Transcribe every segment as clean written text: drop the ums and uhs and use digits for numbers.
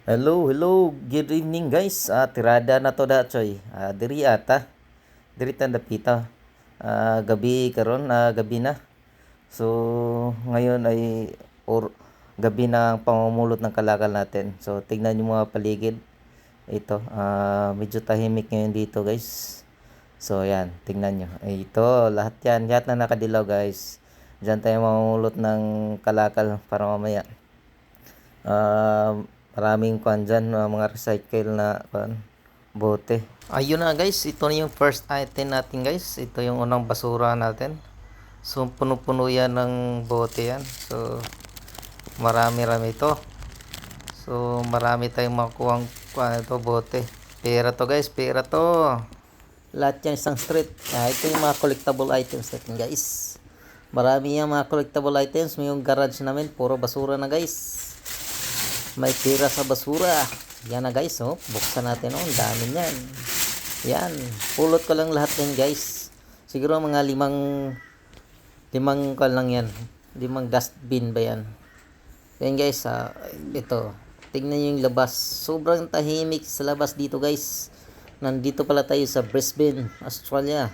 Hello, hello. Good evening guys. Tirada na to da choy. Diri ata. Diri ta dapita. Gabi karon, gabi na. So ngayon ay gabi na ang pamumulot ng kalakal natin. So tignan niyo mga paligid. Ito, medyo tahimik ngayon dito guys. So yan, tignan nyo. Ito, lahat yan. Lahat na nakadilaw guys. Diyan tayo mamumulot ng kalakal para mamaya. Maraming kwan dyan, mga recycle na kwan, bote. Ayun na guys, ito na yung first item natin guys. Ito yung unang basura natin. So puno-puno yan ng bote yan. So marami-rami ito. So marami tayong makuha ito bote. Pera to guys, pera to. Lahat yan isang street. Ito yung mga collectible items natin guys. Marami yung mga collectible items. May yung garage namin, puro basura na guys. May tira sa basura. Yan na guys, oh. Buksan natin, oh. Ang dami niyan. Yan. Pulot ko lang lahat din guys. Siguro mga limang ka lang yan. 5 dustbin ba yan. Yan guys, ito. Tingnan nyo yung labas. Sobrang tahimik sa labas dito guys. Nandito pala tayo sa Brisbane, Australia.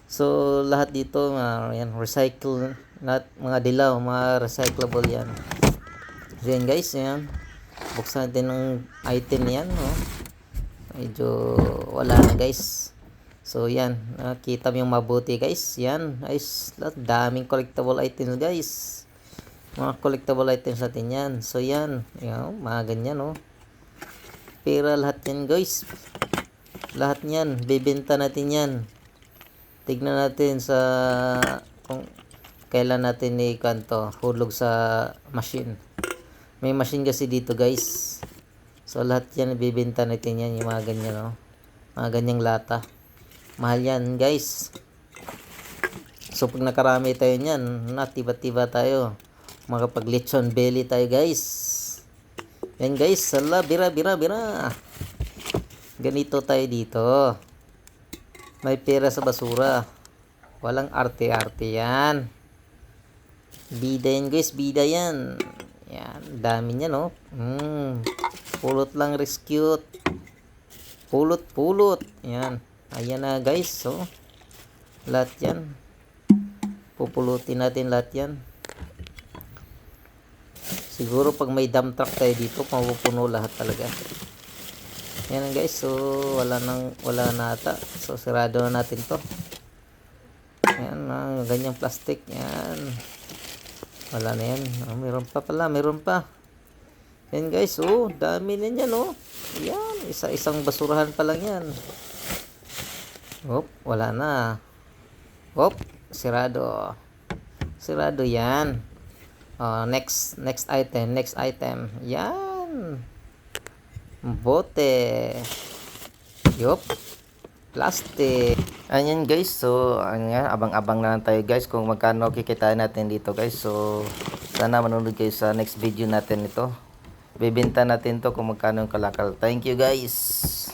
So, lahat dito, yan, recycle. Lahat, mga dilaw, mga recyclable yan. Yan guys, yan. Buksan natin ng item yan, no? Medyo wala na guys. So yan, nakita mo yung mabuti guys. Yan, guys, daming collectible items guys. Mga collectible items natin yan. So yan, mga ganyan, no? Pera lahat yan guys. Lahat yan, bibenta natin yan. Tignan natin sa kung kailan natin ikanto hulog sa machine. May machine kasi dito guys. So lahat yan ibibenta natin yan. Yung mga ganyan, no? Mga ganyang lata. Mahal yan guys. So pag nakarami tayo nyan, tiba-tiba tayo. Makapag lechon belly tayo guys. Yan guys. Sala, bira. Ganito tayo dito. May pera sa basura. Walang arte-arte yan. Bida yan guys. Bida yan. Yan, dami niya, no? Pulot lang rescue. Pulot. Yan. Ayan na, guys. So, lahat yan. Pupulutin natin lahat yan. Siguro pag may dump truck tayo dito, mapupuno lahat talaga. Yan, guys. So, wala na ata. So, sirado na natin to. Yan, ganyang plastic. Yan. Wala na yan. Meron pa pala. Yan guys. Dami na yan, oh. Yan. Isang basurahan pa lang yan. Wala na. Sirado. Sirado yan. Next item. Yan. Bote. Plastic. Ayan guys, so abang-abang na lang tayo guys kung magkano kikitain natin dito guys. So sana manonood kayo sa next video natin ito. Bibenta natin to kung magkano yung kalakal. Thank you guys.